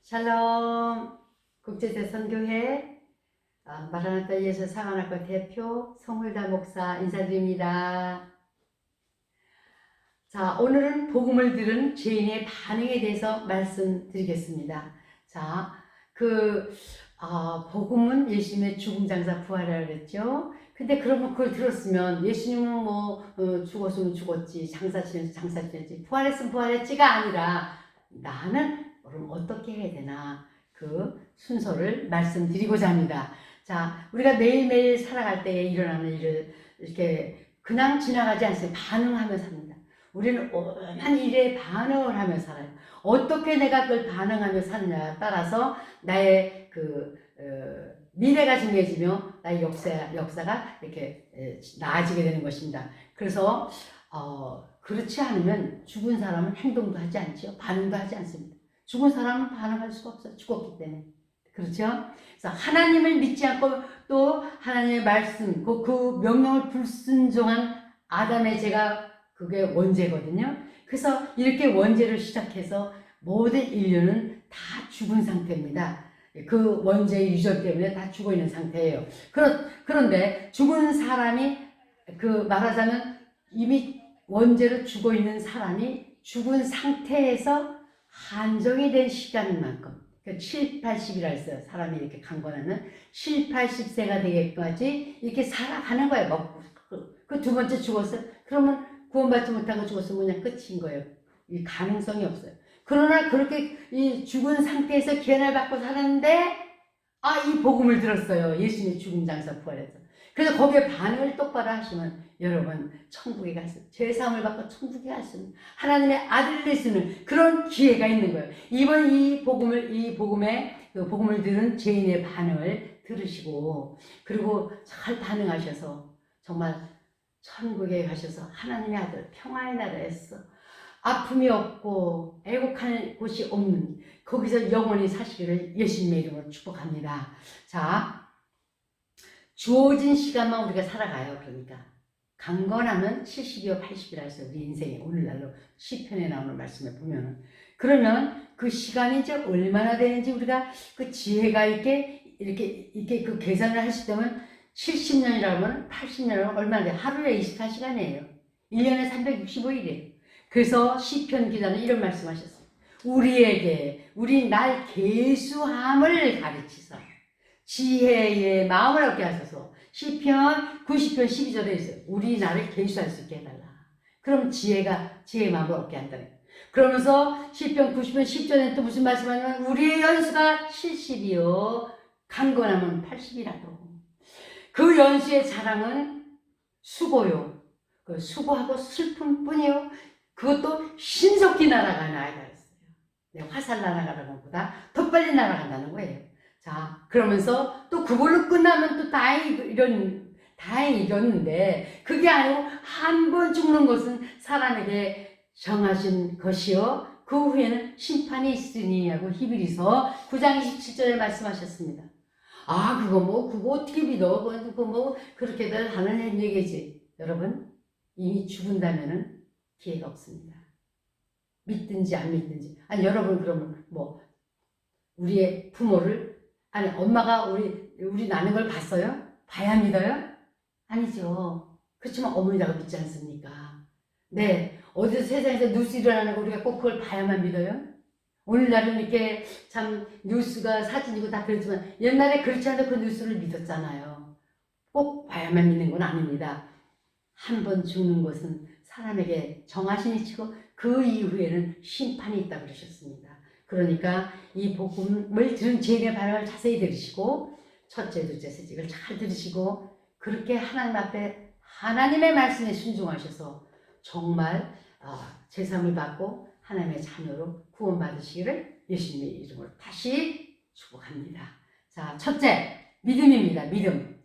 샬롬 국제대선교회 마라나타 예수 사관학과 대표 성울다 목사 인사드립니다. 자, 오늘은 복음을 들은 죄인의 반응에 대해서 말씀드리겠습니다. 자, 복음은 예수님의 죽음 장사 부활이라고 그랬죠. 근데 그러면 그걸 들었으면 예수님은 죽었으면 죽었지, 장사치면 장사치지, 부활했으면 부활했지가 아니라 나는 그럼 어떻게 해야 되나, 그 순서를 말씀드리고자 합니다. 자, 우리가 매일매일 살아갈 때에 일어나는 일을 이렇게 그냥 지나가지 않습니다. 반응하며 삽니다. 우리는 오만 일에 반응을 하며 살아요. 어떻게 내가 그걸 반응하며 사느냐에 따라서 나의 미래가 중요해지며 나의 역사가 이렇게 나아지게 되는 것입니다. 그래서 그렇지 않으면 죽은 사람은 행동도 하지 않죠. 반응도 하지 않습니다. 죽은 사람은 반응할 수가 없어요. 죽었기 때문에. 그렇죠? 그래서 하나님을 믿지 않고 또 하나님의 말씀, 그 명령을 불순종한 아담의 죄가 그게 원죄거든요. 그래서 이렇게 원죄를 시작해서 모든 인류는 다 죽은 상태입니다. 그 원죄의 유전 때문에 다 죽어 있는 상태예요. 그런데 죽은 사람이 말하자면 이미 원죄로 죽어 있는 사람이 죽은 상태에서 한정이 된 시간만큼 7, 80이라 했어요. 사람이 이렇게 강건하면 7, 80세가 되기까지 이렇게 살아가는 거예요. 그 두 번째 죽었어요. 그러면 구원받지 못하고 죽었으면 그냥 끝인 거예요. 이 가능성이 없어요. 그러나 그렇게 이 죽은 상태에서 기한을 받고 살았는데 이 복음을 들었어요. 예수님의 죽음 장사 부활해서. 그래서 거기에 반응을 똑바로 하시면 여러분 천국에 갈 수, 죄사함을 받고 천국에 갈 수 있는 하나님의 아들이 될 수 있는 그런 기회가 있는 거예요. 이번 이 복음을 들은 죄인의 반응을 들으시고 그리고 잘 반응하셔서 정말 천국에 가셔서 하나님의 아들 평화의 나라에서 아픔이 없고 애곡할 곳이 없는 거기서 영원히 사시기를 예수님의 이름으로 축복합니다. 자, 주어진 시간만 우리가 살아가요. 그러니까 강건하면 70이요 80이라 했어요. 우리 인생에 오늘날로 시편에 나오는 말씀에 보면은. 그러면 그 시간이 이제 얼마나 되는지 우리가 그 지혜가 이렇게 그 계산을 할 수 있다면 70년이라면 80년이면 얼마나 돼? 하루에 24시간이에요. 1년에 365일이에요. 그래서 시편 기자는 이런 말씀하셨어요. 우리 날 계수함을 가르치사 지혜의 마음을 얻게 하셔서 시편 90편 12절에 있어요. 우리 나를 계수할 수 있게 해달라. 그럼 지혜의 마음을 얻게 한다. 그러면서 시편 90편 10절에 또 무슨 말씀하냐면 우리의 연수가 70이요 강건하면 80이라도 그 연수의 자랑은 수고요. 그 수고하고 슬픔뿐이요. 그것도 신속히 날아가는 아이가 있어요. 화살 날아가는 것보다 더 빨리 날아간다는 거예요. 자, 그러면서 또 그걸로 끝나면 또 다행히 이겼는데 그게 아니고 한 번 죽는 것은 사람에게 정하신 것이요. 그 후에는 심판이 있으니 하고 히브리서 9장 27절에 말씀하셨습니다. 그거 어떻게 믿어? 그거 그렇게들 하는 얘기지. 여러분, 이미 죽은다면은 기회가 없습니다. 믿든지 안 믿든지. 여러분 그러면 우리의 부모를, 엄마가 우리 나는 걸 봤어요? 봐야 믿어요? 아니죠. 그렇지만 어머니라고 믿지 않습니까? 네. 어디서 세상에서 뉴스 일어나는 거 우리가 꼭 그걸 봐야만 믿어요? 오늘날은 이렇게 참 뉴스가 사진이고 다 그렇지만 옛날에 그렇지 않아도 그 뉴스를 믿었잖아요. 꼭 봐야만 믿는 건 아닙니다. 한 번 죽는 것은 사람에게 정하신 이치고 그 이후에는 심판이 있다고 그러셨습니다. 그러니까 이 복음을 들은 죄인의 반응을 자세히 들으시고 첫째, 둘째, 셋째를 잘 들으시고 그렇게 하나님 앞에 하나님의 말씀에 순종하셔서 정말 제사함을 받고 하나님의 자녀로 구원받으시기를 예수님의 이름으로 다시 축복합니다. 자, 첫째, 믿음입니다. 믿음.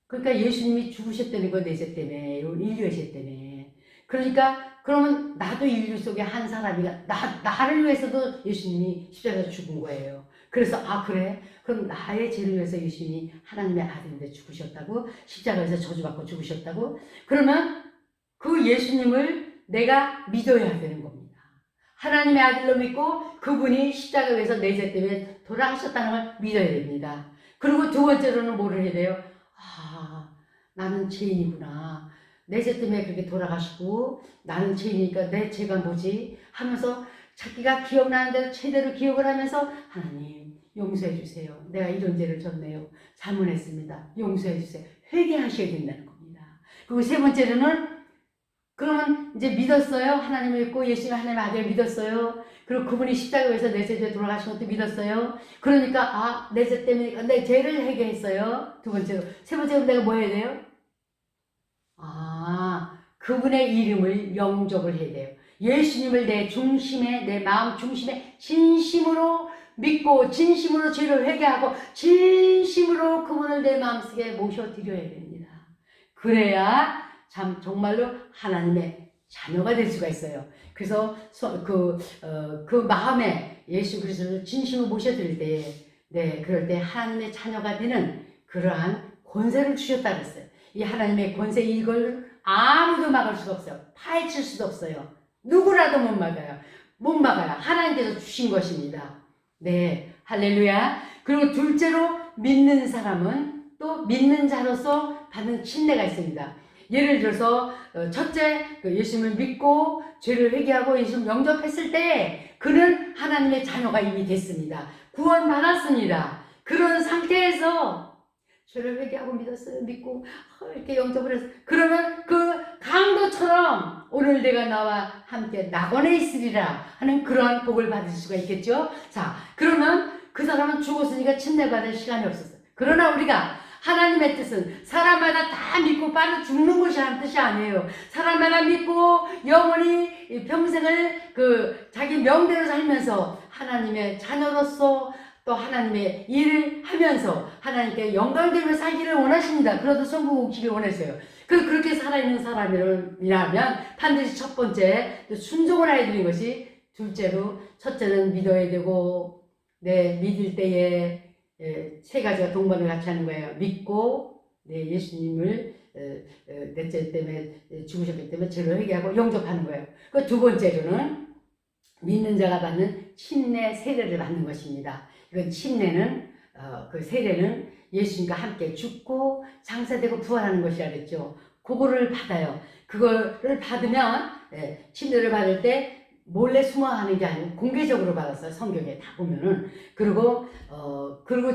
그러니까 예수님이 죽으셨다는 거 내 죄 때문에, 인류의 죄 때문에. 그러니까 그러면 나도 인류 속에 한 사람이가 나를 위해서도 예수님이 십자가에서 죽은 거예요. 그래서 그래? 그럼 나의 죄를 위해서 예수님이 하나님의 아들인데 죽으셨다고? 십자가에서 저주받고 죽으셨다고? 그러면 그 예수님을 내가 믿어야 되는 겁니다. 하나님의 아들로 믿고 그분이 십자가에 위해서 내 죄 때문에 돌아가셨다는 걸 믿어야 됩니다. 그리고 두 번째로는 뭐를 해야 돼요? 나는 죄인이구나. 내 죄 때문에 그렇게 돌아가시고 나는 죄인이니까 내 죄가 뭐지? 하면서 자기가 기억나는 대로 최대로 기억을 하면서 하나님 용서해 주세요. 내가 이런 죄를 졌네요. 잘못했습니다. 용서해 주세요. 회개하셔야 된다는 겁니다. 그리고 세 번째로는 그러면 이제 믿었어요. 하나님을 믿고 예수님 하나님의 아들을 믿었어요. 그리고 그분이 십자가에서 내 죄에 돌아가신 것도 믿었어요. 그러니까 내 죄 때문에 내 죄를 회개했어요. 두 번째로. 세 번째로 내가 뭐 해야 돼요? 그분의 이름을 영접을 해야 돼요. 예수님을 내 중심에, 내 마음 중심에 진심으로 믿고 진심으로 죄를 회개하고 진심으로 그분을 내 마음속에 모셔드려야 됩니다. 그래야 참 정말로 하나님의 자녀가 될 수가 있어요. 그래서 그 마음에 예수 그리스도를 진심으로 모셔드릴 때에 그럴 때 하나님의 자녀가 되는 그러한 권세를 주셨다 그랬어요. 이 하나님의 권세 이걸 아무도 막을 수가 없어요. 파헤칠 수도 없어요. 누구라도 못 막아요. 못 막아요. 하나님께서 주신 것입니다. 네, 할렐루야. 그리고 둘째로 믿는 사람은 또 믿는 자로서 받는 침례가 있습니다. 예를 들어서 첫째 예수님을 믿고 죄를 회개하고 예수님을 영접했을 때 그는 하나님의 자녀가 이미 됐습니다. 구원받았습니다. 그런 상태에서 죄를 회개하고 믿었어요. 믿고 이렇게 영접을 해서 그러면 그 강도처럼 오늘 내가 나와 함께 낙원에 있으리라 하는 그러한 복을 받을 수가 있겠죠. 자, 그러면 그 사람은 죽었으니까 침례받을 시간이 없었어요. 그러나 우리가 하나님의 뜻은 사람마다 다 믿고 빠져 죽는 것이라는 뜻이 아니에요. 사람마다 믿고 영원히 평생을 자기 명대로 살면서 하나님의 자녀로서 또 하나님의 일을 하면서 하나님께 영광되며 살기를 원하십니다. 그래도 천국 오기를 원하세요. 그렇게 살아있는 사람이라면 반드시 첫 번째 순종을 해야 되는 것이 둘째로 첫째는 믿어야 되고 믿을 때에 세 가지가 동반을 같이 하는 거예요. 믿고 예수님을 내 죄 때문에 죽으셨기 때문에 죄를 회개하고 영접하는 거예요. 그 두 번째로는 믿는 자가 받는 침례 세례를 받는 것입니다. 이건 침례는 그 세례는 예수님과 함께 죽고 장사되고 부활하는 것이라 그랬죠. 그거를 받아요. 그거를 받으면 침례를 받을 때 몰래 숨어 하는 게 아니고 공개적으로 받았어요. 성경에 다 보면은. 그리고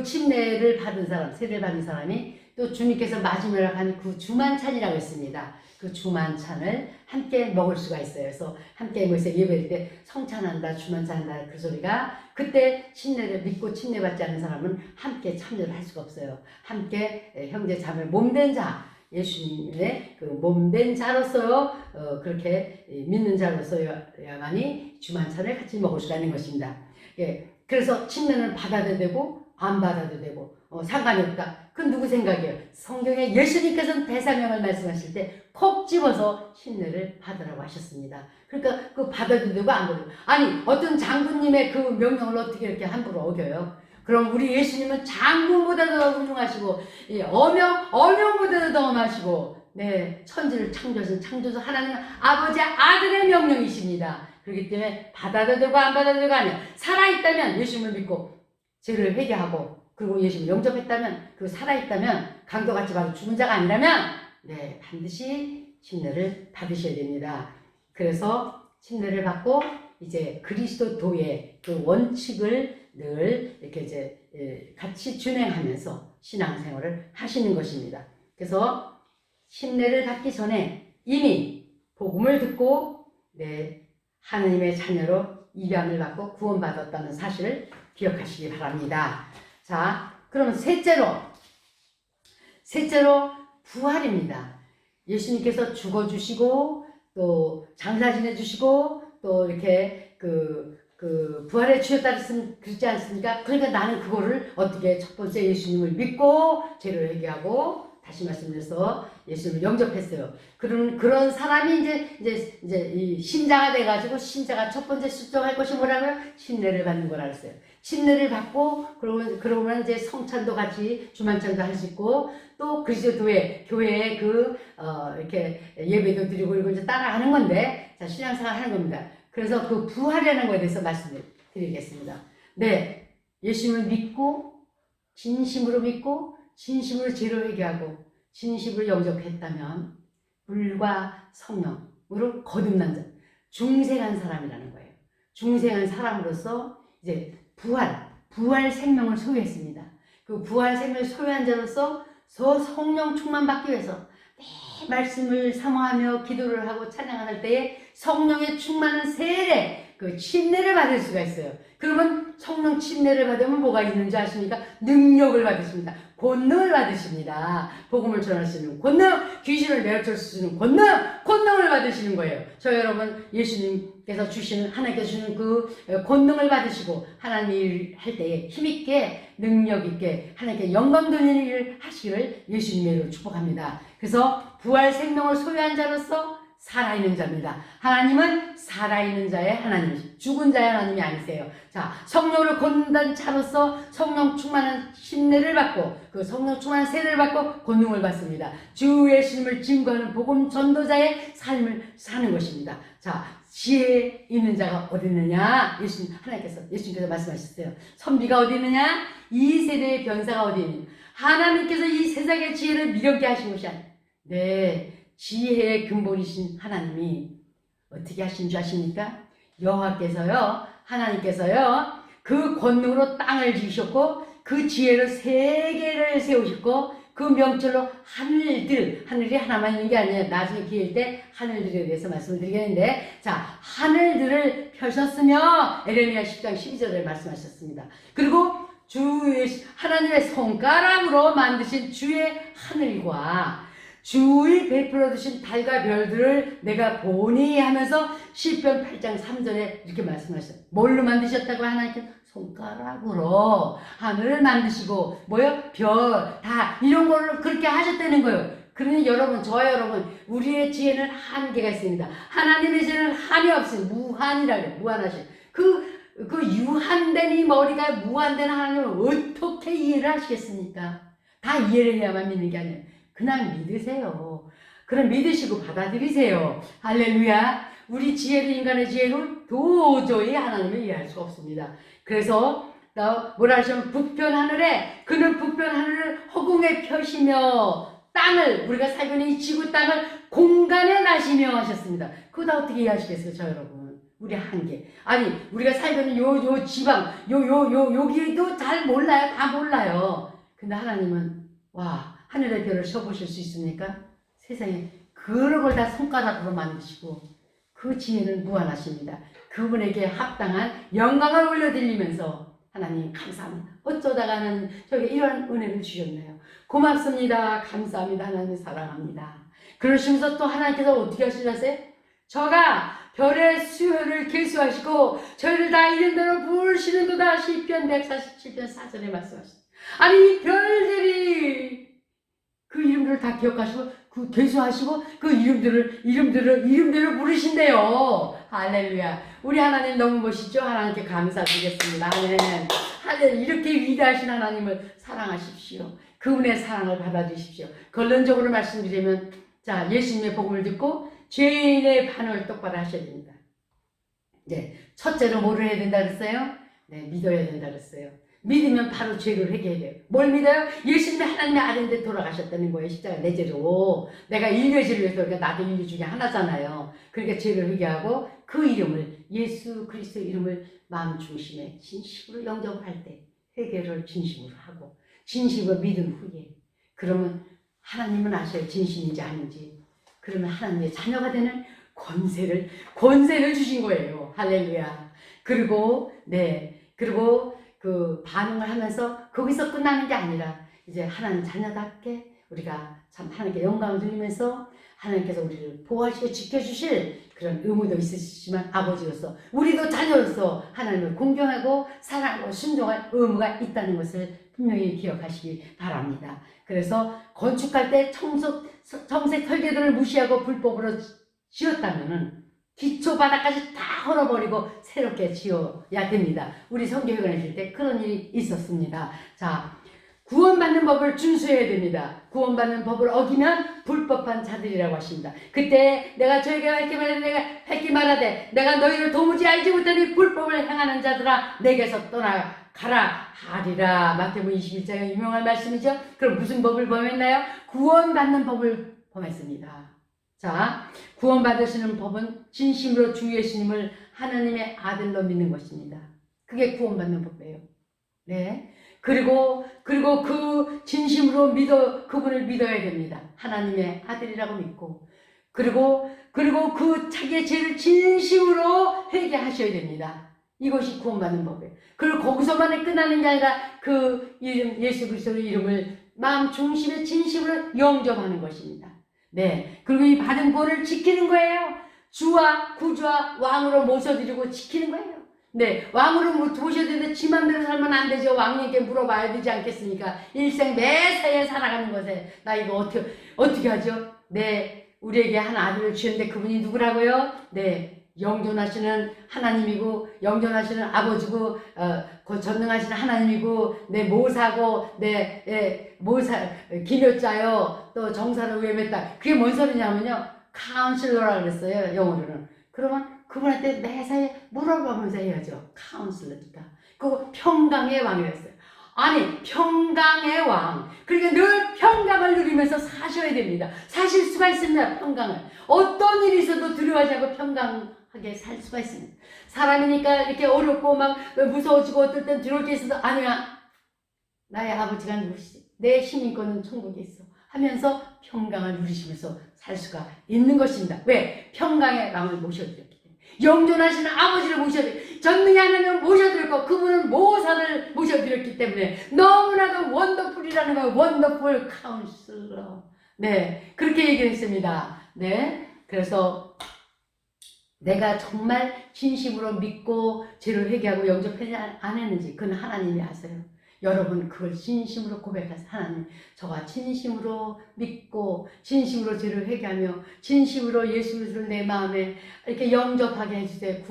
침례를 받은 사람, 세례를 받은 사람이 또 주님께서 마지막으로 한 그 주만찬이라고 했습니다. 그 주만찬을 함께 먹을 수가 있어요. 그래서 함께 모여서 예배할 때 성찬한다, 주만찬한다 그 소리가 그때 침례를 믿고 침례받지 않은 사람은 함께 참여를 할 수가 없어요. 함께 형제 자매 몸된 자 예수님의 그 몸된 자로서 그렇게 믿는 자로서야만이 주만찬을 같이 먹을 수가 있는 것입니다. 그래서 침례는 받아도 되고 안 받아도 되고 상관이 없다. 그건 누구 생각이에요? 성경에 예수님께서는 대사명을 말씀하실 때 콕 집어서 침례를 받으라고 하셨습니다. 그러니까 그 받아도 되고 안 받아도 되고 아니 어떤 장군님의 그 명령을 어떻게 이렇게 함부로 어겨요? 그럼 우리 예수님은 장군보다도 더 훌륭하시고 어명보다도 더 엄하시고 천지를 창조하신 창조주 하나님 아버지 아들의 명령이십니다. 그렇기 때문에 받아도 되고 안 받아도 되고 아니에요. 살아있다면 예수님을 믿고 죄를 회개하고 그리고 예수님을 영접했다면 그리고 살아있다면 강도같이 바로 죽은 자가 아니라면 반드시 침례를 받으셔야 됩니다. 그래서 침례를 받고 이제 그리스도도의 그 원칙을 늘 이렇게 이제 같이 준행하면서 신앙생활을 하시는 것입니다. 그래서 침례를 받기 전에 이미 복음을 듣고 하나님의 자녀로 입양을 받고 구원받았다는 사실을 기억하시기 바랍니다. 자, 그럼 셋째로 부활입니다. 예수님께서 죽어주시고 또 장사 지내주시고 또 이렇게 부활해 주셨다 그러지 않습니까? 그러니까 나는 그거를 어떻게 첫 번째 예수님을 믿고 죄를 회개하고 다시 말씀드려서 예수님을 영접했어요. 그런 사람이 이제 이 신자가 돼가지고 신자가 첫 번째 수정할 것이 뭐라고요? 침례를 받는 거라 그랬어요. 침례를 받고 그러면 이제 성찬도 같이 주만찬도 할 수 있고 또 그리스도의 교회에 이렇게 예배도 드리고 이걸 이제 따라하는 건데 자 신앙생활 하는 겁니다. 그래서 그 부활이라는 것에 대해서 말씀을 드리겠습니다. 네, 예수님을 믿고 진심으로 믿고 진심으로 죄를 회개하고 진심으로 영접했다면 물과 성령으로 거듭난 자, 중생한 사람이라는 거예요. 중생한 사람으로서 이제 부활 생명을 소유했습니다. 그 부활 생명을 소유한 자로서 성령 충만 받기 위해서 매 말씀을 사모하며 기도를 하고 찬양할 때에 성령의 충만한 세례, 그 침례를 받을 수가 있어요. 그러면 성령 침례를 받으면 뭐가 있는지 아십니까? 능력을 받으십니다. 권능을 받으십니다. 복음을 전할 수 있는 권능, 귀신을 내어칠 수 있는 권능을 받으시는 거예요. 저 여러분 예수님께서 주시는, 하나님께서 주시는 그 권능을 받으시고 하나님 일 할 때에 힘있게 능력있게 하나님께 영광 돌리는 일을 하시기를 예수님으로 축복합니다. 그래서 부활 생명을 소유한 자로서 살아있는 자입니다. 하나님은 살아있는 자의 하나님이시죠. 죽은 자의 하나님이 아니세요. 자, 성령을 권는 자로서 성령 충만한 심례를 받고 그 성령 충만한 세례를 받고 권능을 받습니다. 주 예수님을 증거하는 복음 전도자의 삶을 사는 것입니다. 자, 지혜 있는 자가 어디 있느냐? 예수님께서 말씀하셨어요. 선비가 어디 있느냐? 이 세대의 변사가 어디 있느냐? 하나님께서 이 세상의 지혜를 미련케 하신 것이 아니에요. 네. 지혜의 근본이신 하나님이 어떻게 하신 줄 아십니까? 여호와께서요, 하나님께서요, 그 권능으로 땅을 지으셨고 그 지혜로 세계를 세우셨고 그 명철로 하늘이 하나만 있는 게 아니에요. 나중에 기회일 때 하늘들에 대해서 말씀을 드리겠는데, 자, 하늘들을 펴셨으며 에레미야 10장 12절에 말씀하셨습니다. 그리고 하나님의 손가락으로 만드신 주의 하늘과 주의 베풀어 주신 달과 별들을 내가 보니 하면서 시편 8장 3절에 이렇게 말씀하셨어요. 뭘로 만드셨다고? 하나님께 손가락으로 하늘을 만드시고 별 다 이런 걸로 그렇게 하셨다는 거예요. 그러니 여러분, 저와 여러분, 우리의 지혜는 한계가 있습니다. 하나님의 지혜는 한이 없어요. 무한이라 그래요. 무한하신 그 유한된 이 머리가 무한된 하나님을 어떻게 이해를 하시겠습니까? 다 이해를 해야만 믿는 게 아니에요. 그냥 믿으세요. 그럼 믿으시고 받아들이세요. 할렐루야. 우리 지혜로, 인간의 지혜로 도저히 하나님을 이해할 수 없습니다. 그래서 뭐라 하시면 북편 하늘에, 그는 북편 하늘을 허공에 펴시며 땅을, 우리가 살고 있는 이 지구 땅을 공간에 나시며 하셨습니다. 그거 다 어떻게 이해하시겠어요, 저 여러분? 우리 한계. 아니, 우리가 살고 있는 요 지방, 여기도 잘 몰라요. 다 몰라요. 근데 하나님은, 하늘의 별을 쳐보실 수 있습니까? 세상에 그런 걸 다 손가락으로 만드시고 그 지혜는 무한하십니다. 그분에게 합당한 영광을 올려드리면서 하나님 감사합니다. 어쩌다가 하나님 저에게 이런 은혜를 주셨나요? 고맙습니다. 감사합니다. 하나님 사랑합니다. 그러시면서 또 하나님께서 어떻게 하시냐세요? 저가 별의 수요를 계수하시고 저희를 다 이름대로 부르시는도다. 시편 147편 4절에 말씀하셨습니다. 아니 이 별들이 그 이름들을 다 기억하시고 그 계수하시고 그 이름들을 부르신대요. 할렐루야. 우리 하나님 너무 멋있죠? 하나님께 감사드리겠습니다. 아멘. 할렐루야. 이렇게 위대하신 하나님을 사랑하십시오. 그분의 사랑을 받아주십시오. 결론적으로 말씀드리면, 자, 예수님의 복음을 듣고 죄인의 반응을 똑바로 하셔야 됩니다. 네, 첫째로 뭐를 해야 된다 그랬어요? 네, 믿어야 된다 그랬어요. 믿으면 바로 죄를 회개해야 돼요. 뭘 믿어요? 예수님이 하나님의 아들인데 돌아가셨다는 거예요. 십자가 내죄로. 내가 인류의 위해서, 그러니까 나도 인류 중에 하나잖아요. 그러니까 죄를 회개하고 그 이름을, 예수 그리스도 이름을 마음 중심에 진심으로 영접을 할 때 회개를 진심으로 하고 진심으로 믿은 후에, 그러면 하나님은 아셔요. 진심인지 아닌지. 그러면 하나님의 자녀가 되는 권세를 주신 거예요. 할렐루야. 그리고 그 반응을 하면서 거기서 끝나는 게 아니라 이제 하나님 자녀답게 우리가 참 하나님께 영광을 드리면서 하나님께서 우리를 보호하시고 지켜주실 그런 의무도 있으시지만 아버지로서 우리도 자녀로서 하나님을 공경하고 사랑하고 순종할 의무가 있다는 것을 분명히 기억하시기 바랍니다. 그래서 건축할 때 정색 설계도를 무시하고 불법으로 지었다면은 기초 바닥까지 다 헐어버리고 새롭게 지어야 됩니다. 우리 성교회관에 있을 때 그런 일이 있었습니다. 자, 구원받는 법을 준수해야 됩니다. 구원받는 법을 어기면 불법한 자들이라고 하십니다. 그때 내가 저에게 밝게 말하되 내가 밝게 말하되 내가 너희를 도무지 알지 못하니 불법을 행하는 자들아 내게서 떠나가라 하리라. 마태복음 21장의 유명한 말씀이죠. 그럼 무슨 법을 범했나요? 구원받는 법을 범했습니다. 자, 구원받으시는 법은 진심으로 주 예수님을 하나님의 아들로 믿는 것입니다. 그게 구원받는 법이에요. 네. 그리고 그 진심으로 그분을 믿어야 됩니다. 하나님의 아들이라고 믿고. 그리고 그 자기의 죄를 진심으로 회개하셔야 됩니다. 이것이 구원받는 법이에요. 그리고 거기서만 끝나는 게 아니라 그 이름, 예수 그리스도의 이름을 마음 중심에 진심으로 영접하는 것입니다. 네. 그리고 이 받은 구원을 지키는 거예요. 주와 구주와 왕으로 모셔드리고 지키는 거예요. 네, 왕으로 모셔야 되는데 지 맘대로 살면 안 되죠. 왕님께 물어봐야 되지 않겠습니까? 일생 매사에 살아가는 것에 나 이거 어떻게 하죠? 네, 우리에게 한 아들을 주셨는데 그분이 누구라고요? 네, 영존하시는 하나님이고 영존하시는 아버지고 전능하시는 하나님이고 네, 모사고 네, 모사 기묘자요 또 정사를 외면했다. 그게 뭔 소리냐면요, 카운슬러라고 그랬어요, 영어로는. 그러면 그분한테 매사에 물어보면서 해야죠. 카운슬러니까. 그 평강의 왕이랬어요. 아니, 평강의 왕. 그러니까 늘 평강을 누리면서 사셔야 됩니다. 사실 수가 있습니다. 평강을. 어떤 일이 있어도 두려워하지 않고 평강하게 살 수가 있습니다. 사람이니까 이렇게 어렵고 막 무서워지고 어떨 땐 두려울 게 있어도 아니야. 나의 아버지가 누구시지? 내 시민권은 천국에 있어. 하면서 평강을 누리시면서 살 수가 있는 것입니다. 왜? 평강의 왕을 모셔드렸기 때문에. 영존하시는 아버지를 모셔드렸고 전능히 하나님을 모셔드렸고 그분은 모사를 모셔드렸기 때문에 너무나도 원더풀이라는 거예요. 원더풀 카운슬러. 네, 그렇게 얘기를 했습니다. 네, 그래서 내가 정말 진심으로 믿고 죄를 회개하고 영접했는지 안 했는지 그건 하나님이 아세요. 여러분 그걸 진심으로 고백하세요. 하나님, 저와 진심으로 믿고 진심으로 죄를 회개하며 진심으로 예수 그리스도를 내 마음에 이렇게 영접하게 해주세요.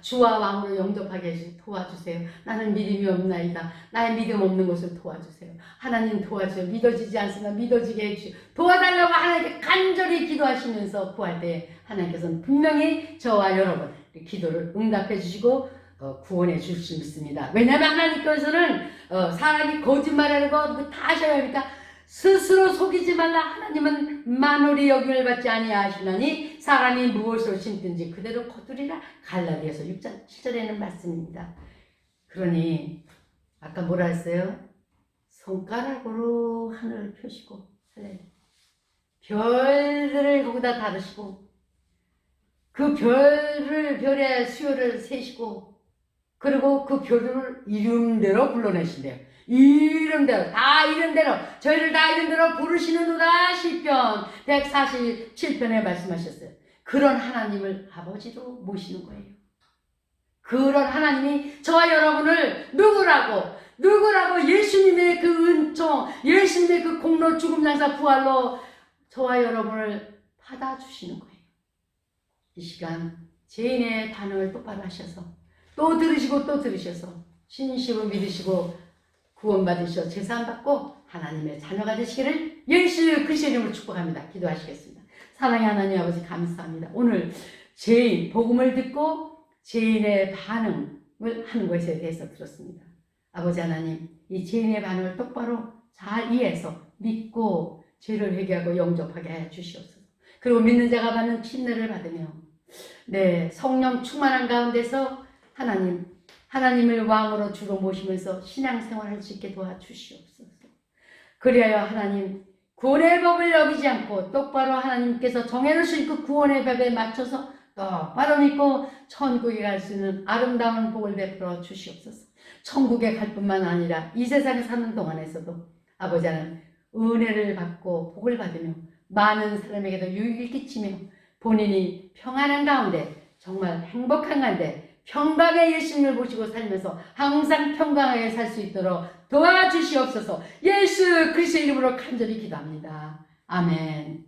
주와 왕으로 영접하게 해주세요. 도와주세요. 나는 믿음이 없나이다. 나의 믿음 없는 것을 도와주세요. 하나님 도와주세요. 믿어지지 않습니다. 믿어지게 해주세요. 도와달라고 하나님께 간절히 기도하시면서 구할 때 하나님께서는 분명히 저와 여러분 기도를 응답해 주시고 구원해 주실 수 있습니다. 왜냐하면 하나님께서는 사람이 거짓말하는 거 다 아셔야 하니까 스스로 속이지 말라. 하나님은 만월이 여김을 받지 아니하시나니 사람이 무엇으로 심든지 그대로 거두리라. 갈라디아서 6장 7절에는 말씀입니다. 그러니 아까 뭐라 했어요? 손가락으로 하늘을 펴시고 별들을 거기다 다루시고 그 별의 수요를 세시고 그리고 그 별을 이름대로 불러내신대요. 이름대로 저희를 다 이름대로 부르시는도다. 시편 147편에 말씀하셨어요. 그런 하나님을 아버지로 모시는 거예요. 그런 하나님이 저와 여러분을 누구라고 예수님의 그 은총, 예수님의 그 공로 죽음 장사 부활로 저와 여러분을 받아주시는 거예요. 이 시간 죄인의 반응을 똑바로 하셔서 또 들으셔서 진심으로 믿으시고 구원받으셔 제사함 받고 하나님의 자녀가 되시기를 예수 그리스도의 이름으로 축복합니다. 기도하시겠습니다. 사랑의 하나님 아버지 감사합니다. 오늘 죄인 복음을 듣고 죄인의 반응을 하는 것에 대해서 들었습니다. 아버지 하나님, 이 죄인의 반응을 똑바로 잘 이해해서 믿고 죄를 회개하고 영접하게 해 주시옵소서. 그리고 믿는 자가 받는 침례를 받으며 네, 성령 충만한 가운데서 하나님을 왕으로 주로 모시면서 신앙생활할 수 있게 도와주시옵소서. 그리하여 하나님 구원의 법을 어기지 않고 똑바로 하나님께서 정해놓으신 그 구원의 법에 맞춰서 똑바로 믿고 천국에 갈 수 있는 아름다운 복을 베풀어 주시옵소서. 천국에 갈 뿐만 아니라 이 세상에 사는 동안에서도 아버지 하나님 은혜를 받고 복을 받으며 많은 사람에게도 유익을 끼치며 본인이 평안한 가운데 정말 행복한 가운데 평강의 예수님을 모시고 살면서 항상 평강하게 살 수 있도록 도와주시옵소서. 예수 그리스도의 이름으로 간절히 기도합니다. 아멘.